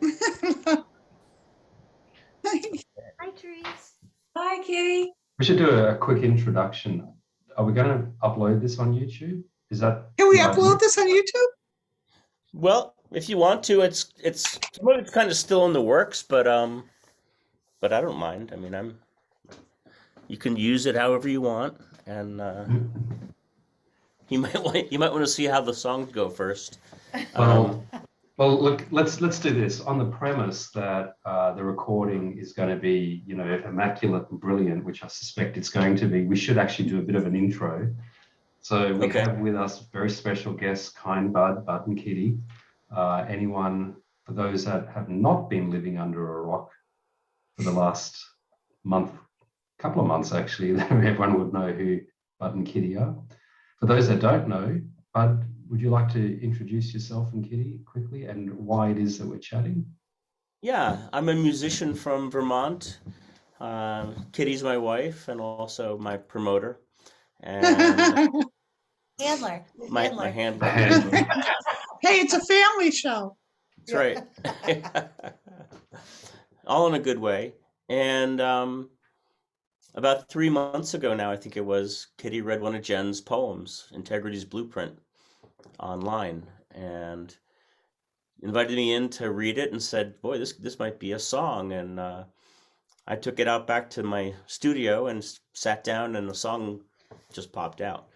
Hi, Therese. Hi, Kitty. We should do a quick introduction. Are we going to upload this on YouTube? Is that Can we the idea? upload this on YouTube? Well, if you want to, it's some of it's kind of still in the works, but I don't mind. I mean, you can use it however you want, and you might want to see how the songs go first. Well, look, let's do this on the premise that the recording is going to be, immaculate and brilliant, which I suspect it's going to be. We should actually do a bit of an intro. So we have with us very special guests, Kind Bud and Kitty. Anyone, for those that have not been living under a rock for the last couple of months actually, everyone would know who Bud and Kitty are. For those that don't know, Bud, would you like to introduce yourself and Kitty quickly and why it is that we're chatting? Yeah, I'm a musician from Vermont. Kitty's my wife and also my promoter. And Handler. my handler. Hey, it's a family show. That's right. All in a good way. And about 3 months ago now, I think it was, Kitty read one of Jen's poems, Integrity's Blueprint, online, and invited me in to read it and said, boy, this might be a song. And I took it out back to my studio and sat down, and the song just popped out.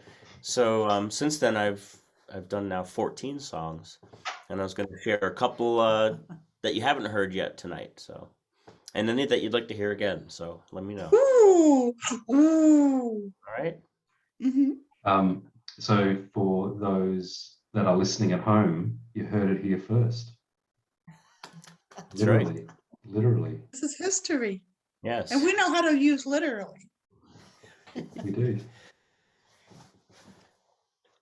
So since then, I've done now 14 songs, and I was going to share a couple that you haven't heard yet tonight. So, and any that you'd like to hear again. So let me know. Ooh. Ooh. All right. Mm-hmm. So for those that are listening at home, you heard it here first. That's right. Literally. This is history. Yes. And we know how to use literally. We do.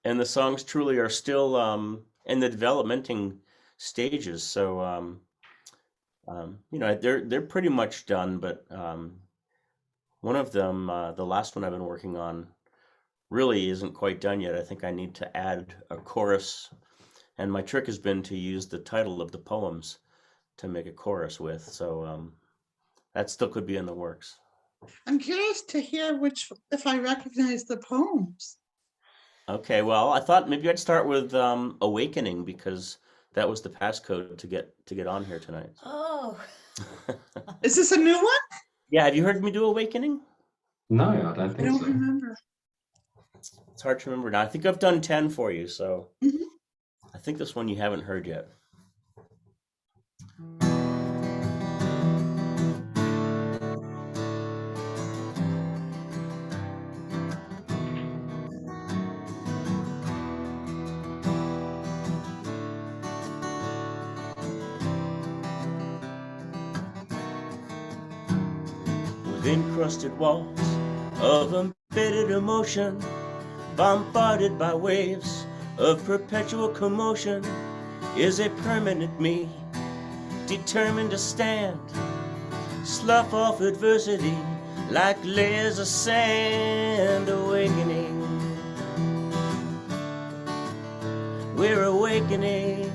And the songs truly are still in the developmenting stages. So, they're pretty much done. But one of them, the last one I've been working on, really isn't quite done yet. I think I need to add a chorus. And my trick has been to use the title of the poems to make a chorus with. So that still could be in the works. I'm curious to hear if I recognize the poems. Okay, well, I thought maybe I'd start with Awakening, because that was the passcode to get on here tonight. Oh. Is this a new one? Yeah, have you heard me do Awakening? No, I don't think so. I don't remember. It's hard to remember now. I think I've done 10 for you, so I think this one you haven't heard yet. Encrusted walls of embedded emotion, bombarded by waves of perpetual commotion, is a permanent me, determined to stand, slough off adversity like layers of sand. Awakening, we're awakening,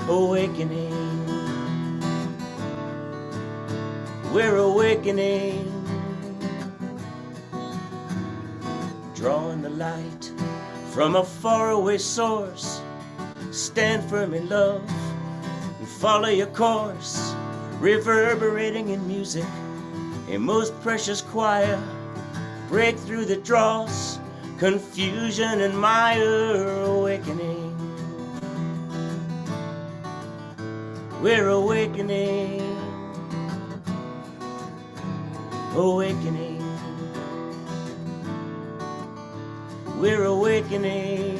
awakening. We're awakening, drawing the light from a faraway source. Stand firm in love and follow your course, reverberating in music, a most precious choir. Break through the dross, confusion and mire. Awakening, we're awakening. Awakening, we're awakening.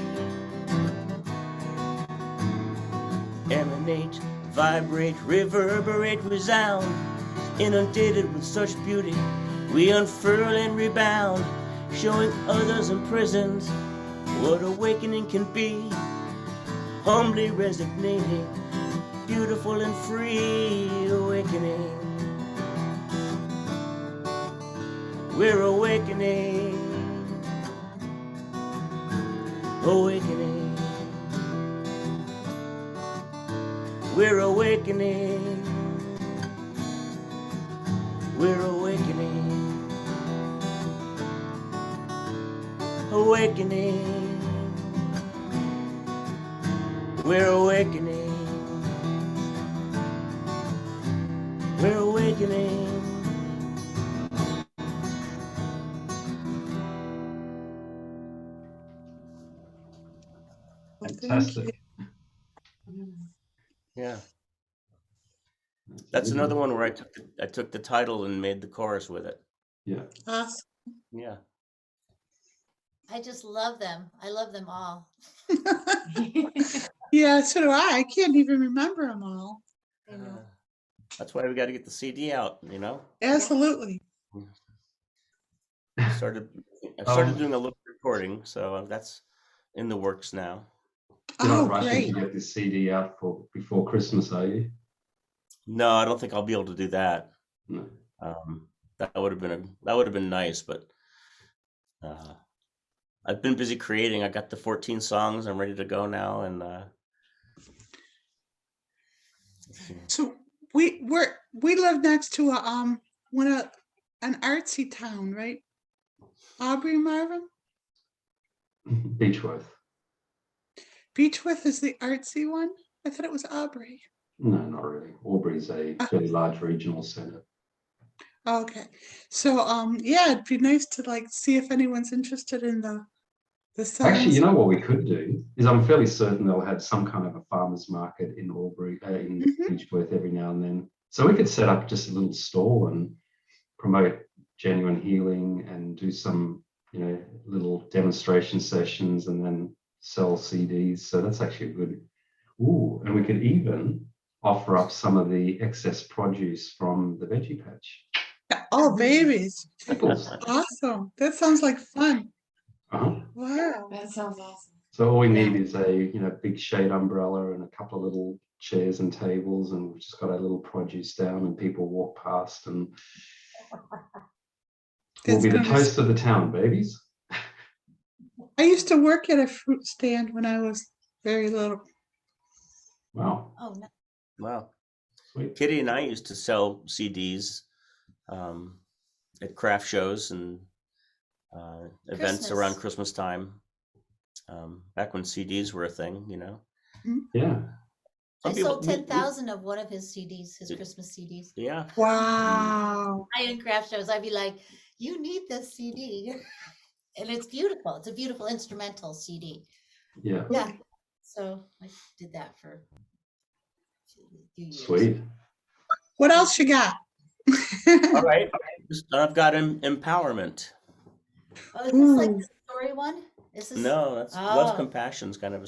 Emanate, vibrate, reverberate, resound. Inundated with such beauty, we unfurl and rebound, showing others imprisoned what awakening can be. Humbly resignating, beautiful and free. Awakening, we're awakening, awakening, We're awakening. We're awakening. Awakening. We're awakening. We're awakening. Well, thank you. Fantastic. Yeah. That's another one where I took the title and made the chorus with it. Yeah. Awesome. Yeah. I just love them. I love them all. Yeah, so do I. I can't even remember them all. You know. That's why we got to get the CD out, you know? Absolutely. I started doing a little recording, so that's in the works now. You're not Oh, rushing great. to get this CD out before Christmas, are you? No, I don't think I'll be able to do that. No. That would have been nice, but I've been busy creating. I got the 14 songs. I'm ready to go now, and So we live next to an artsy town, right? Aubrey, Marvin? Beechworth. Beechworth is the artsy one? I thought it was Aubrey. No, not really. Aubrey's a fairly large regional centre. Okay. So yeah, it'd be nice to like see if anyone's interested in the songs. Actually, you know what we could do is I'm fairly certain they'll have some kind of a farmer's market in Aubrey, in Beechworth every now and then. So we could set up just a little stall and promote genuine healing and do some, little demonstration sessions and then sell CDs. So that's actually a good. Ooh, and we could even offer up some of the excess produce from the veggie patch. Oh, babies. Pickles. Awesome. That sounds like fun. Uh-huh. Wow. That sounds awesome. So all we need is a big shade umbrella and a couple of little chairs and tables, and we've just got our little produce down, and people walk past, and we'll be the toast of the town, babies. I used to work at a fruit stand when I was very little. Wow. Oh, no. wow. Sweet. Kitty and I used to sell CDs at craft shows and events Christmas. around Christmas time. Back when CDs were a thing, Yeah. I Some people- sold 10,000 of one of his CDs, his Christmas CDs. Yeah. Wow. I in craft shows, I'd be like, "You need this CD," and it's beautiful. It's a beautiful instrumental CD. Yeah. Yeah. So I did that for a few years. Sweet. What else you got? All right. I've got empowerment. Oh, is this like Ooh. the story one? Is this? No, that's Love's Oh. Compassion's kind of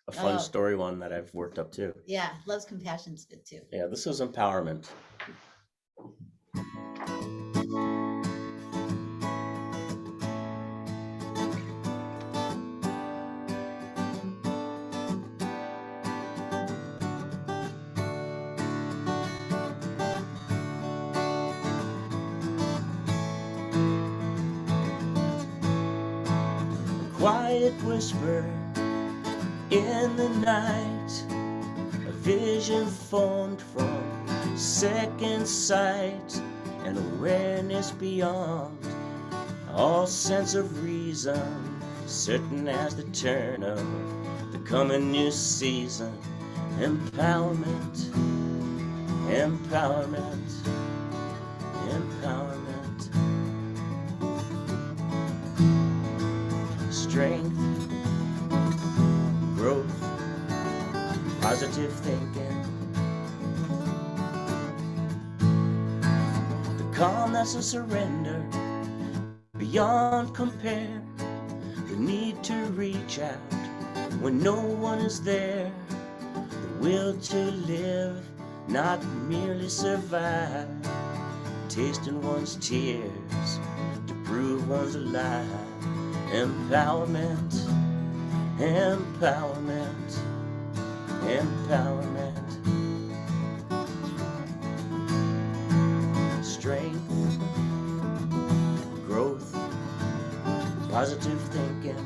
a fun Oh. story one that I've worked up too. Yeah, Love's Compassion's good too. Yeah, this is empowerment. Quiet whisper in the night, a vision formed from second sight, and awareness beyond all sense of reason, certain as the turn of the coming new season. Empowerment, empowerment, empowerment. Strength, growth, positive thinking, the calm that's a surrender beyond compare, the need to reach out when no one is there, the will to live, not merely survive, tasting one's tears to prove one's alive. Empowerment, empowerment, empowerment. Strength, growth, positive thinking.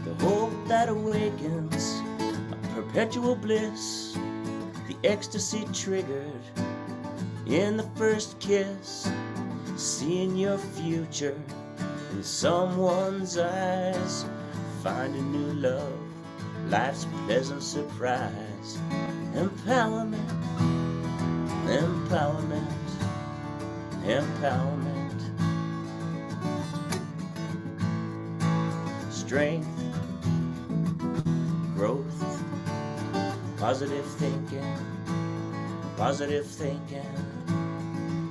The hope that that awakens a perpetual bliss, the ecstasy triggered in the first kiss, seeing your future in someone's eyes, finding new love, life's pleasant surprise. Empowerment, empowerment, empowerment. Strength, growth, positive thinking,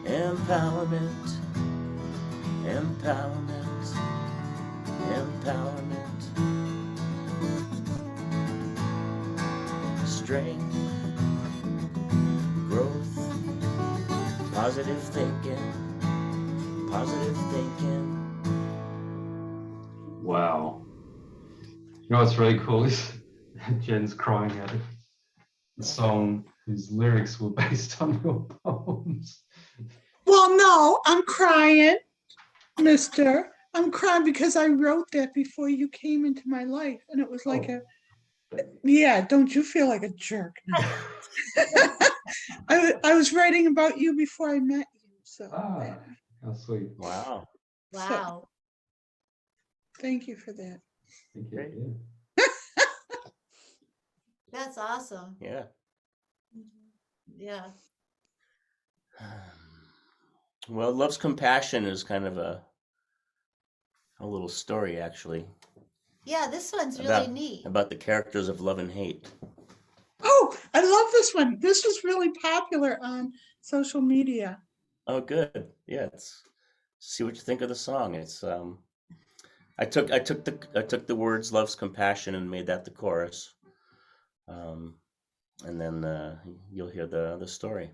empowerment, empowerment, empowerment. Strength, growth, positive thinking, positive thinking. Wow. You know what's really cool is Jen's crying out of the song whose lyrics were based on your poems. Well, no, I'm crying, mister. I'm crying because I wrote that before you came into my life. And it was like yeah, don't you feel like a jerk now? I was writing about you before I met you. So, How sweet. Wow. Wow. thank you for that. Thank Great. you. That's awesome. Yeah. Yeah. Well, Love's Compassion is kind of a little story, actually, Yeah, this one's really neat. about the characters of love and hate. Oh, I love this one. This was really popular on social media. Oh, good. Yeah, see what you think of the song. It's I took the words "Love's Compassion" and made that the chorus, and then you'll hear the story.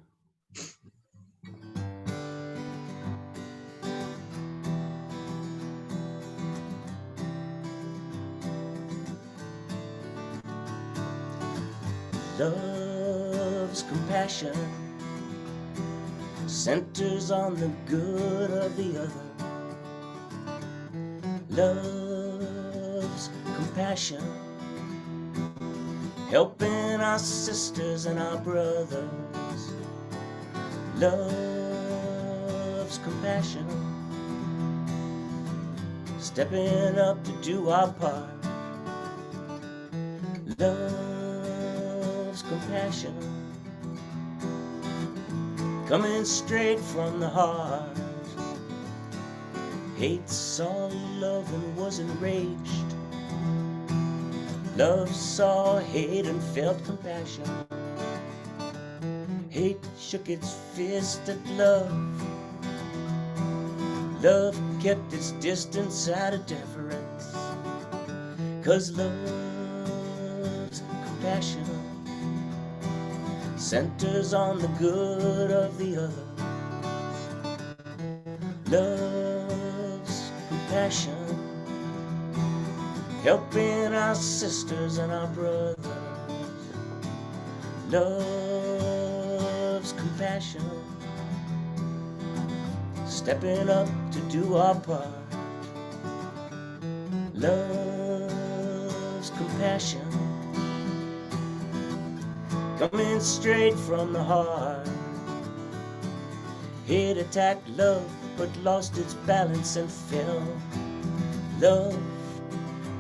Love's compassion centers on the good of the other. Love's compassion helping our sisters and our brothers. Love's compassion stepping up to do our part. Love's compassion coming straight from the heart. Hate saw love and was enraged. Love saw hate and felt compassion. Hate shook its fist at love. Love kept its distance out of deference. 'Cause love's compassion centers on the good of the other. Love's compassion helping our sisters and our brothers. Love's compassion stepping up to do our part. Love's compassion coming straight from the heart. Hate attacked love but lost its balance and fell. Love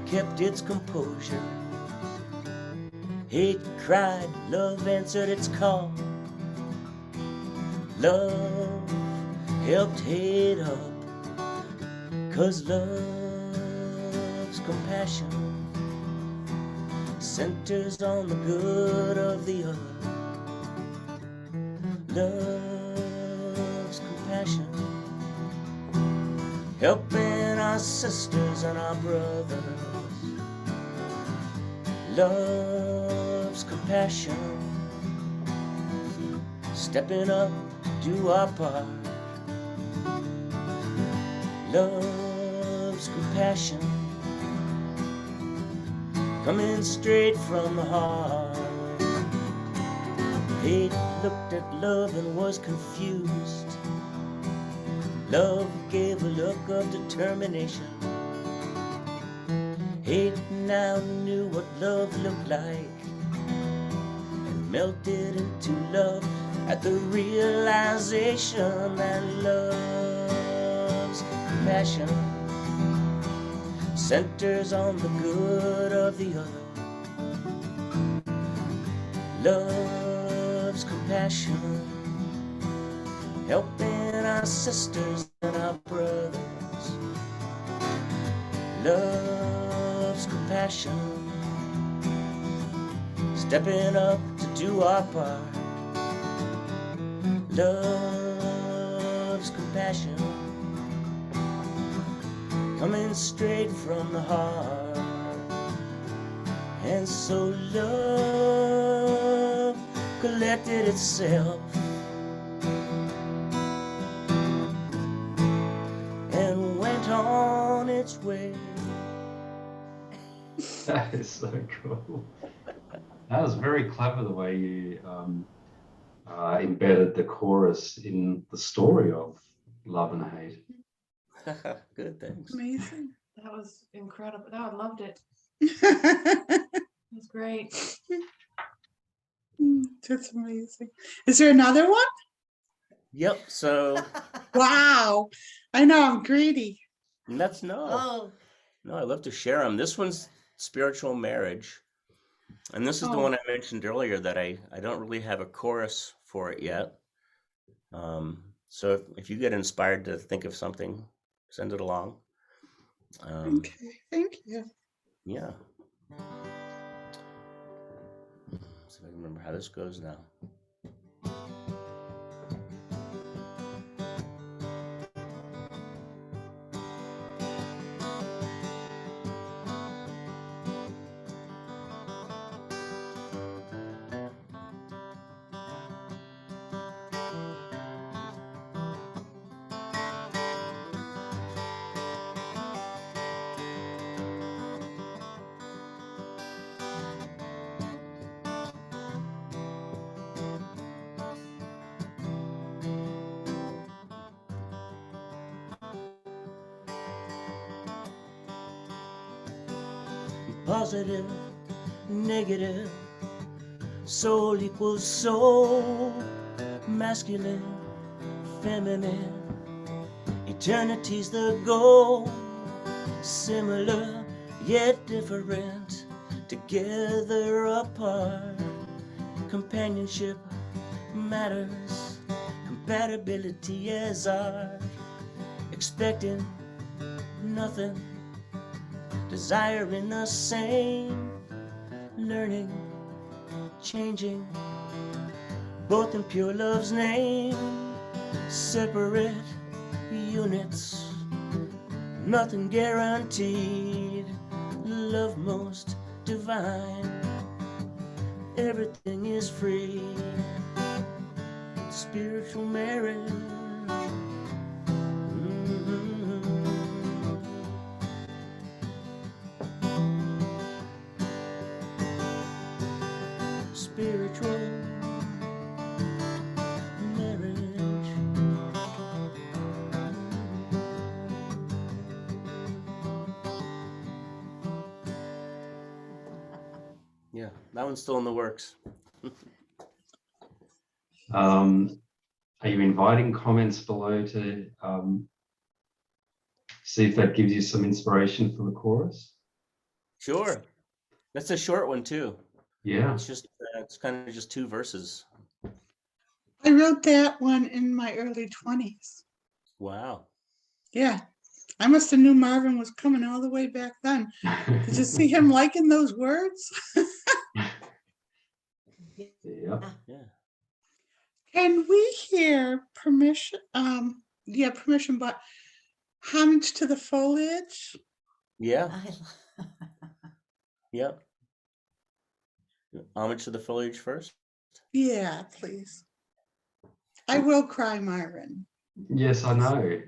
kept its composure. Hate cried, love answered its call. Love helped hate up, 'cause love's compassion centers on the good of the other. Love's compassion helping our sisters and our brothers. Love's compassion stepping up to do our part. Love's compassion coming straight from the heart. Hate looked at love and was confused. Love gave a look of determination. Hate now knew what love looked like and melted into love at the realization that love's compassion centers on the good of the other. Love's compassion helping our sisters and our brothers. Love's compassion stepping up to do our part. Love's compassion coming straight from the heart. And so love collected itself and went on its way. That is so cool. That was very clever the way you embedded the chorus in the story of Love and Hate. Good, thanks. Amazing. That was incredible. No, I loved it. It was great. That's amazing. Is there another one? Yep, so Wow. I know I'm greedy. that's Oh, no, I love to share them. This one's spiritual marriage. And this is the Oh. one I mentioned earlier that I don't really have a chorus for it yet. So if you get inspired to think of something, send it along. Okay, thank you. Yeah. See if I can remember how this goes now. Positive, negative, soul equals soul, masculine, feminine, eternity's the goal, similar yet different, together apart, companionship matters, compatibility is art, expecting nothing, desiring the same, learning, changing, both in pure love's name, separate units, nothing guaranteed, love most divine, everything is free, spiritual marriage. Spiritual marriage. Yeah, that one's still in the works. Are you inviting comments below to see if that gives you some inspiration for the chorus? Sure. That's a short one too. Yeah. It's just it's kind of just 2 verses. I wrote that one in my early 20s. Wow. Yeah. I must have knew Marvin was coming all the way back then. Did you see him liking those words? Yeah. Yeah. Can we hear permission? Yeah, permission, but homage to the foliage. Yeah. I, Yep. Homage to the foliage first. Yeah, please. I will cry, Myron. Yes, I know.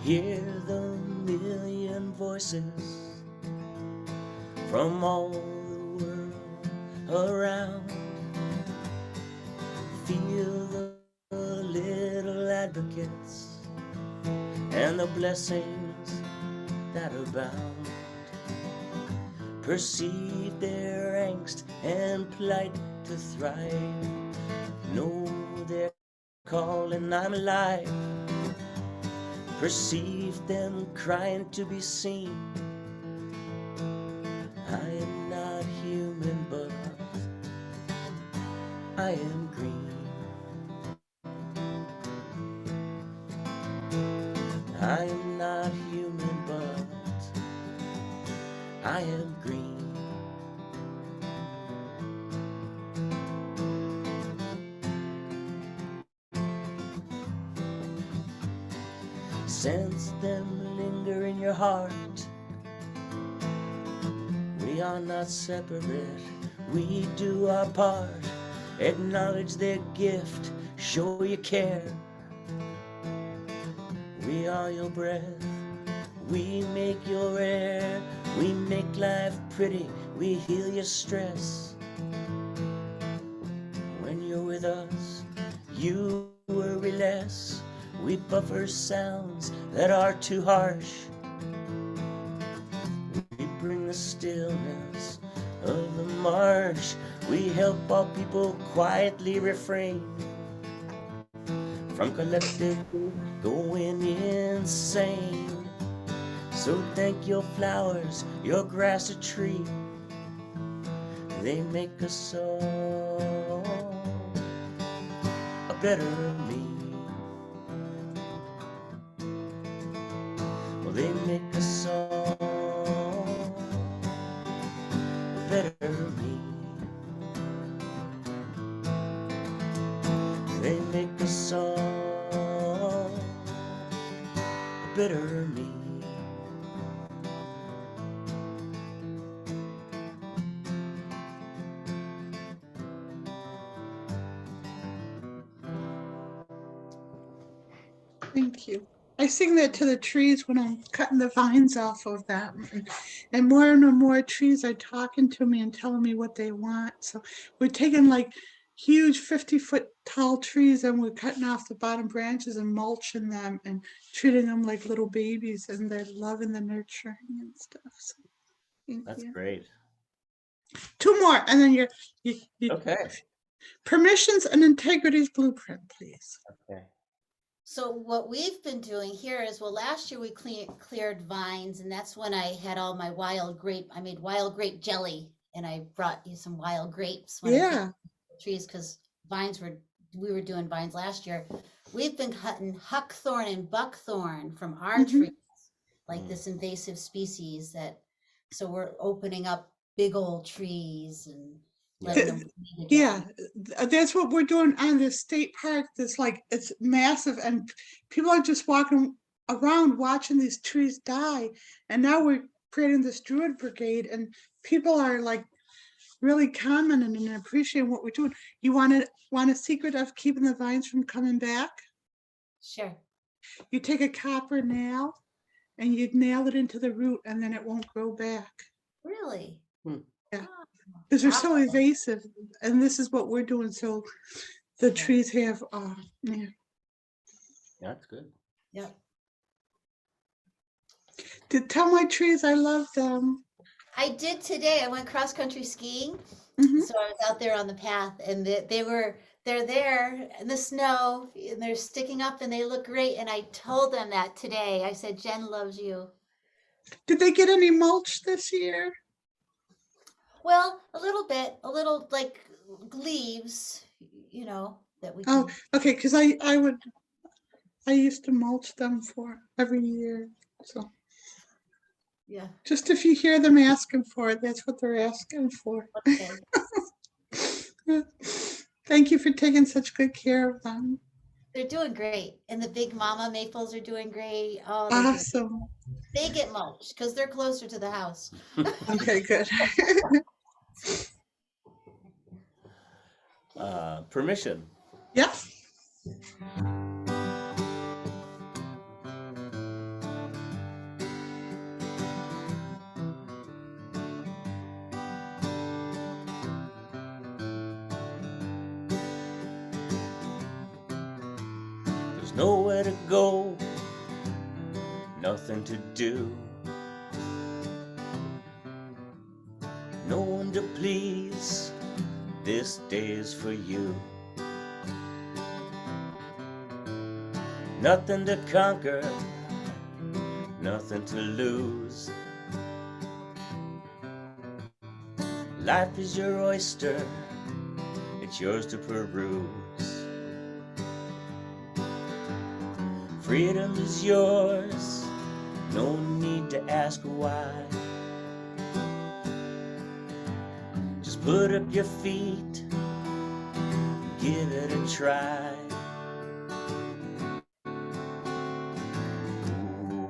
Hear the million voices from all the world. around. Feel the little advocates and the blessings that abound. Perceive their angst and plight to thrive. Know their calling, I'm alive. Perceive them crying to be seen. I am not human, but I am green. I am not human, but I am green. Sense them linger in your heart. We are not separate, we do our part. Acknowledge their gift, show your care. We are your breath, we make your air. We make life pretty, we heal your stress. When you're with us, you worry less. We buffer sounds that are too harsh. We bring the stillness of the marsh. We help all people quietly refrain from collectively going insane. So thank your flowers, your grass, a tree. They make us all a better me. Well, they make us all a better me. They make us all a better me. Thank you. I sing that to the trees when I'm cutting the vines off of them. And more trees are talking to me and telling me what they want. So we're taking like huge 50-foot tall trees and we're cutting off the bottom branches and mulching them and treating them like little babies, and they're loving the nurturing and stuff. So thank That's you. great. 2 more, and then you Okay. permissions and integrity's blueprint, please. Okay. So what we've been doing here is, well, last year we cleared vines, and that's when I had all my I made wild grape jelly, and I brought you some wild grapes when I Yeah. cleared the trees, because we were doing vines last year. We've been cutting huckthorn and buckthorn from our Mhm. trees, like this invasive species so we're opening up big old trees and letting them breathe again. Yeah, that's what we're doing on this state park. That's like, it's massive, and people are just walking around watching these trees die. And now we're creating this Druid Brigade, and people are like really commenting and appreciating what we're doing. You want a secret of keeping the vines from coming back? Sure. You take a copper nail and you nail it into the root, and then it won't grow back. Really? Yeah. Oh, Because they're so copper. evasive, and this is what we're doing. So the trees have, yeah. That's good. Yep. To tell my trees I love them. I did today. I went cross country skiing. Mhm. So I was out there on the path, and they're there in the snow, and they're sticking up, and they look great. And I told them that today. I said, Jen loves you. Did they get any mulch this year? Well, a little like leaves, that we Oh, can. okay, because I used to mulch them for every year. So Yeah. just if you hear them asking for it, that's what they're asking for. Okay. Thank you for taking such good care of them. They're doing great, and the big mama maples are doing great. Oh, Awesome. they get mulched because they're closer to the house. Okay, good. Permission. Yep. There's nowhere to go, nothing to do, no one to please. This day is for you. Nothing to conquer, nothing to lose. Life is your oyster, it's yours to peruse. Freedom is yours, no need to ask why. Just put up your feet, give it a try.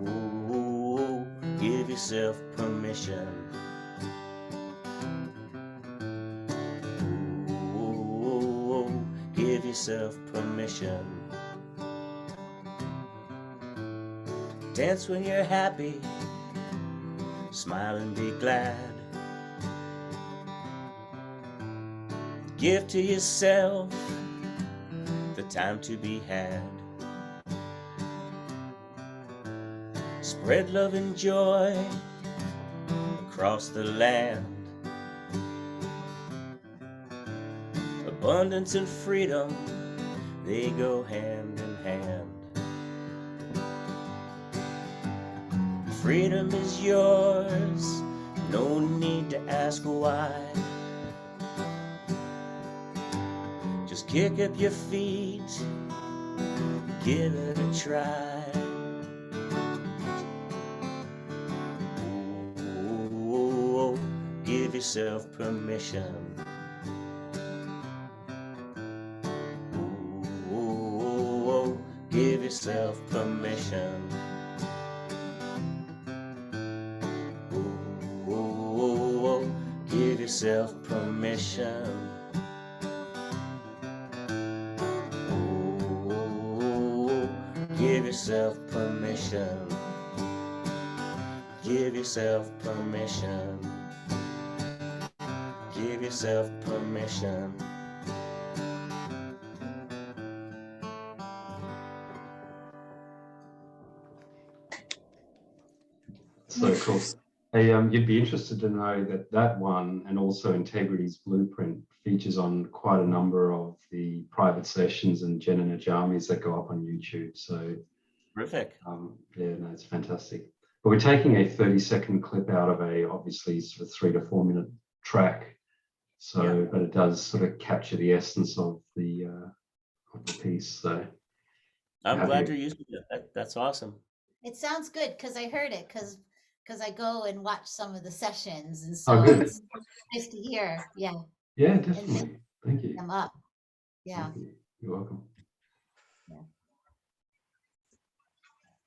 Ooh, give yourself permission. Ooh, give yourself permission. Dance when you're happy, smile and be glad. Give to yourself the time to be had. Spread love and joy across the land. Abundance and freedom, they go hand in hand. Freedom is yours, no need to ask why. Just kick up your feet, give it a try. Ooh, give yourself permission. Ooh, give yourself permission. Give yourself permission. Ooh, give yourself permission. Give yourself permission. Give yourself permission. So cool. Hey, you'd be interested to know that that one and also Integrity's Blueprint features on quite a number of the private sessions and Jenuine jammies that go up on YouTube. So, Terrific. yeah, no, it's fantastic. But we're taking a 30-second clip out of a obviously sort of 3 to 4 minute track. So, Yeah. but it does sort of capture the essence of the piece. So, I'm happy glad to- you're using it. That's awesome. It sounds good because I heard it because I go and watch some of the sessions, and Oh, so good. it's nice to hear. Yeah, Yeah, definitely. Thank you. them up. Yeah, Thank you. You're welcome.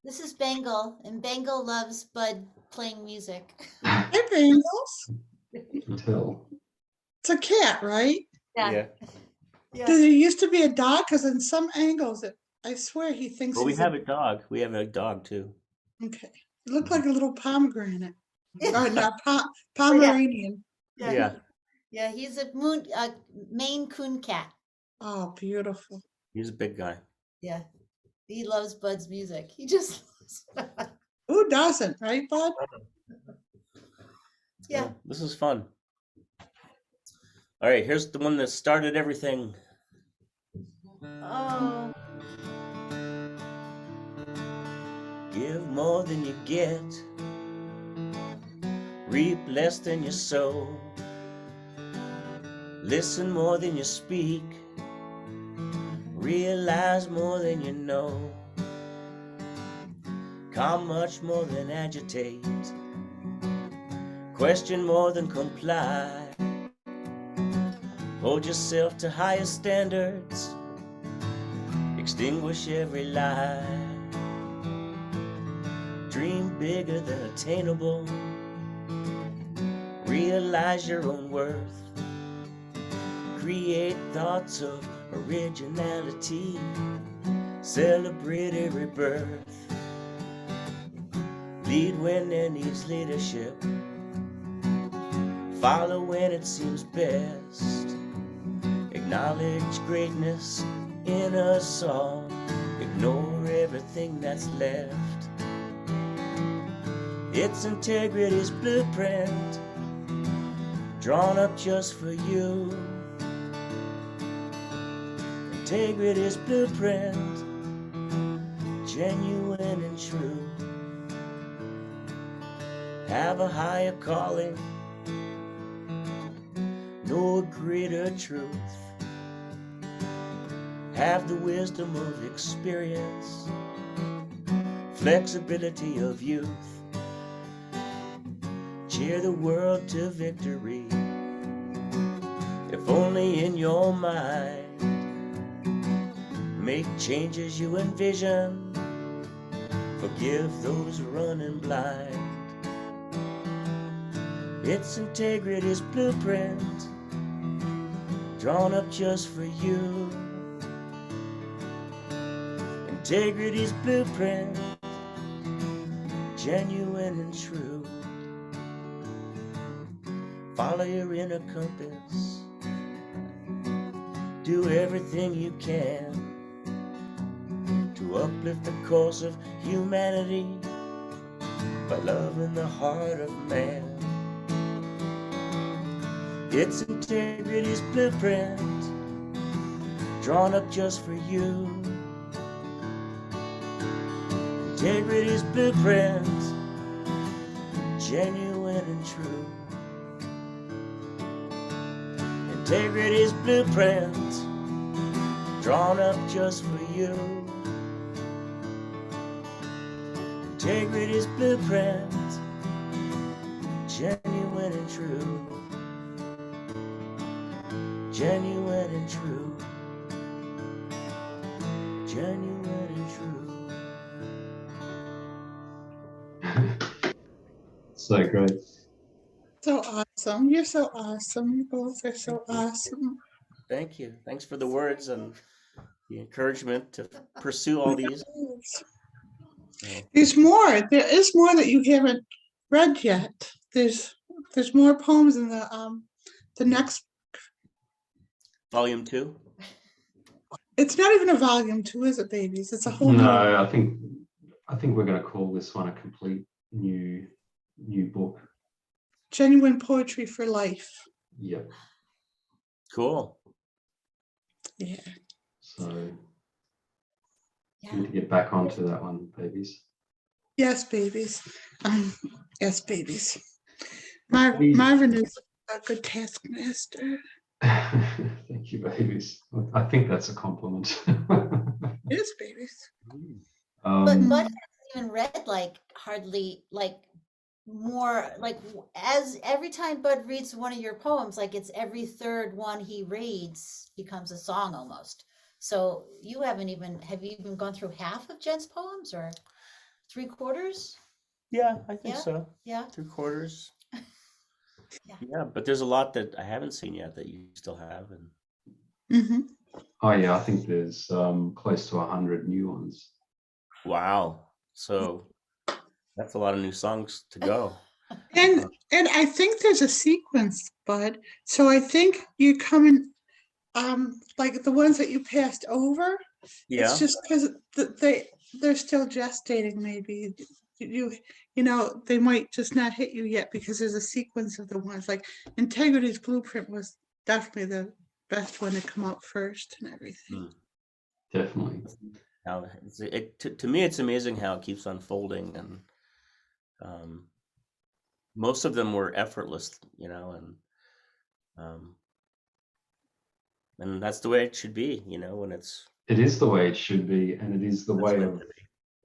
this is Bengal, and Bengal loves Bud playing music. Hey, Bengals. You can tell. It's a cat, right? Yeah. Did it used to be a dog? Because in some angles, I swear he thinks Well, we he's have a dog. We have a dog too. okay. It looked like a little pomegranate. Or not Pomeranian. Yeah. Yeah, he's a Maine Coon cat. Oh, beautiful. He's a big guy. Yeah, he loves Bud's music. He just Who doesn't, right, Bud? yeah. This is fun. All right, here's the one that started everything. Oh, Give more than you get. Reap less than you sow. Listen more than you speak. Realize more than you know. Calm much more than agitate. Question more than comply. Hold yourself to higher standards. Extinguish every lie. Dream bigger than attainable. Realize your own worth. Create thoughts of originality. Celebrate every birth. Lead when there needs leadership. Follow when it seems best. Acknowledge greatness in us all. nor everything that's left. It's integrity's blueprint, drawn up just for you. Integrity's blueprint, genuine and true. Have a higher calling, know a greater truth. Have the wisdom of experience, flexibility of youth. Cheer the world to victory, if only in your mind. Make changes you envision, forgive those running blind. It's integrity's blueprint, drawn up just for you. Integrity's blueprint, genuine and true. Follow your inner compass, do everything you can to uplift the course of humanity by loving the heart of man. It's integrity's blueprint, drawn up just for you. Integrity's blueprint, genuine and true. Integrity's blueprint, drawn up just for you. Integrity's blueprint, genuine and true. Genuine and true. Genuine and true. So great. So awesome. You're so awesome. You both are so awesome. Thank you. Thanks for the words and the encouragement to pursue all these. There's more. There is more that you haven't read yet. There's more poems in the next. Volume 2? It's not even a volume 2, is it, babies? It's a whole new. No, I think we're going to call this one a complete new book. Genuine poetry for life. Yep. Cool. Yeah. So Yeah. need to get back onto that one, babies. Yes, babies. Yes, babies. Marvin is a good taskmaster. Thank you, babies. I think that's a compliment. Yes, babies. But Um, Bud hasn't even read like hardly like more like as every time Bud reads one of your poems, like it's every third one he reads becomes a song almost. So you haven't even have you even gone through half of Jen's poems or 3/4? Yeah, I think Yeah. so. Yeah. 3/4. Yeah. Yeah, but there's a lot that I haven't seen yet that you still have. And Mm-hmm. oh yeah, I think there's close to 100 new ones. wow. So that's a lot of new songs to go. And I think there's a sequence, Bud. So I think you're coming, like the ones that you passed over. Yeah. It's just because they're still gestating. Maybe you know they might just not hit you yet because there's a sequence of the ones like Integrity's Blueprint was definitely the best one to come out first and everything. Definitely. How to me, it's amazing how it keeps unfolding, and most of them were effortless, you know, and that's the way it should be, you know, when it's. It is the way it should be, and it is the way of,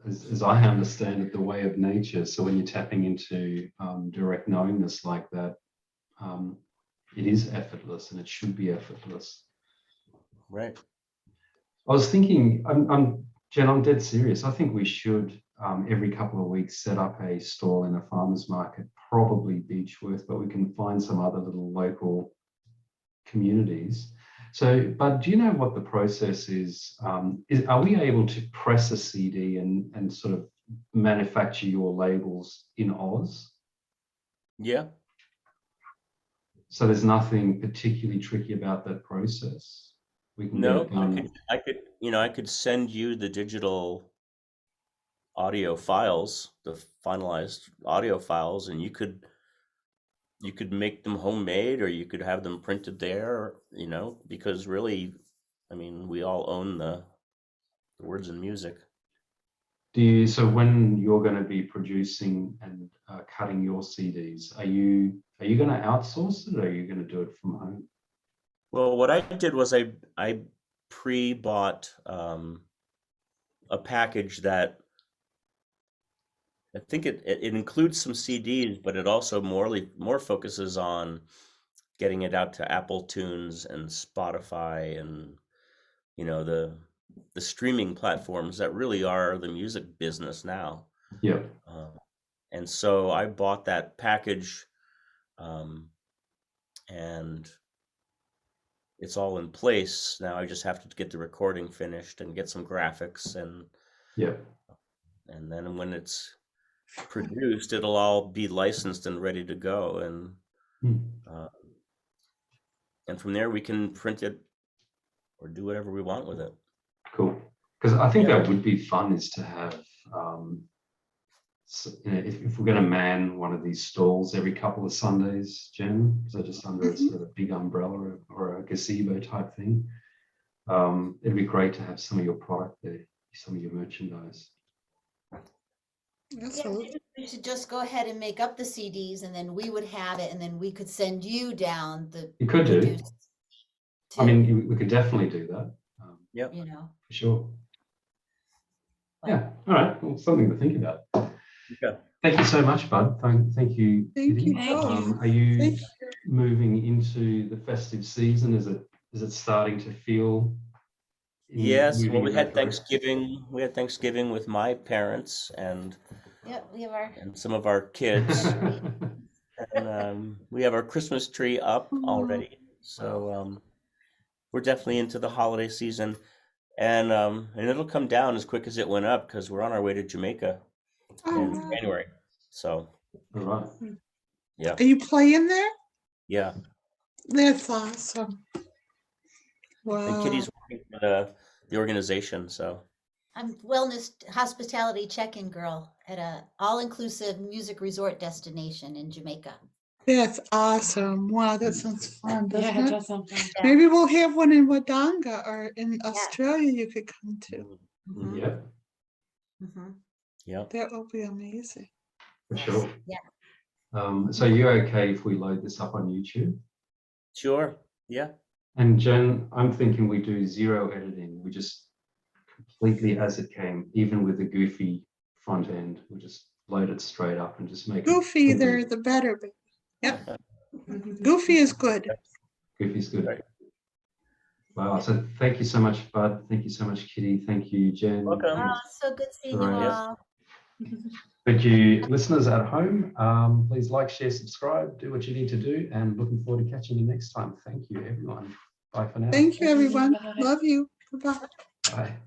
as I understand it, the way of nature. So when you're tapping into direct knowingness like that, it is effortless, and it should be effortless. Right. I was thinking, Jen, I'm dead serious. I think we should every couple of weeks set up a stall in a farmer's market, probably Beechworth, but we can find some other little local communities. So, but do you know what the process is? Are we able to press a CD and sort of manufacture your labels in Oz? Yeah. So there's nothing particularly tricky about that process. We can No, get it done. I could send you the digital audio files, the finalized audio files, and you could make them homemade, or you could have them printed there, because really, I mean, we all own the words and music. So when you're going to be producing and cutting your CDs, are you going to outsource it, or are you going to do it from home? Well, what I did was I pre-bought a package that I think it includes some CDs, but it also more focuses on getting it out to Apple Tunes and Spotify and the streaming platforms that really are the music business now. Yeah. And so I bought that package, and it's all in place now. I just have to get the recording finished and get some graphics, and Yeah. then when it's produced, it'll all be licensed and ready to go, and from there we can print it or do whatever we want with it. Cool. Because I think Yeah. that would be fun, is to have, if we're going to man one of these stalls every couple of Sundays, Jen, so just under a sort of big umbrella or a gazebo type thing, it'd be great to have some of your product there, some of your merchandise. Absolutely. We should just go ahead and make up the CDs, and then we would have it, and then we could send you down the. You could do. produced I mean, we could definitely do that. Yep. For sure. Yeah. All right. Well, something to think about. Okay. Thank you so much, Bud. Thank you. Thank Kitty. you both. Are you Thank you. moving into the festive season? Is it starting to feel? Yes. Well, moving we in had that direction? Thanksgiving. We had Thanksgiving with my parents and We have our. some of our kids, and we have our Christmas tree up already. So we're definitely into the holiday season, and it'll come down as quick as it went up because we're on our way to Jamaica in Oh, January. So All right. yeah, are you playing there? yeah. That's awesome. And Wow. Kitty's working for the organization, so I'm wellness hospitality check-in girl at a all-inclusive music resort destination in Jamaica. That's awesome. Wow, that sounds fun, doesn't Yeah, it? just something. Yeah. Maybe we'll have one in Wodonga, or in Australia you could come to. Mhm. Yep, Mhm. yeah. That will be amazing. for Yes. sure. Yeah. So you're okay if we load this up on YouTube? Sure. Yeah. And Jen, I'm thinking we do zero editing. We just completely as it came, even with the goofy front end. We'll just load it straight up and just make Goofy, it. the better. But yep. Goofy is good. Goofy's good. Right. Wow. So thank you so much, Bud. Thank you so much, Kitty. Thank you, Jen. Welcome. Oh, it's so good seeing you Right. all. Thank you, listeners at home. Please like, share, subscribe, do what you need to do, and looking forward to catching you next time. Thank you, everyone. Bye for now. Thank you, everyone. Bye. Love you. Goodbye. Bye.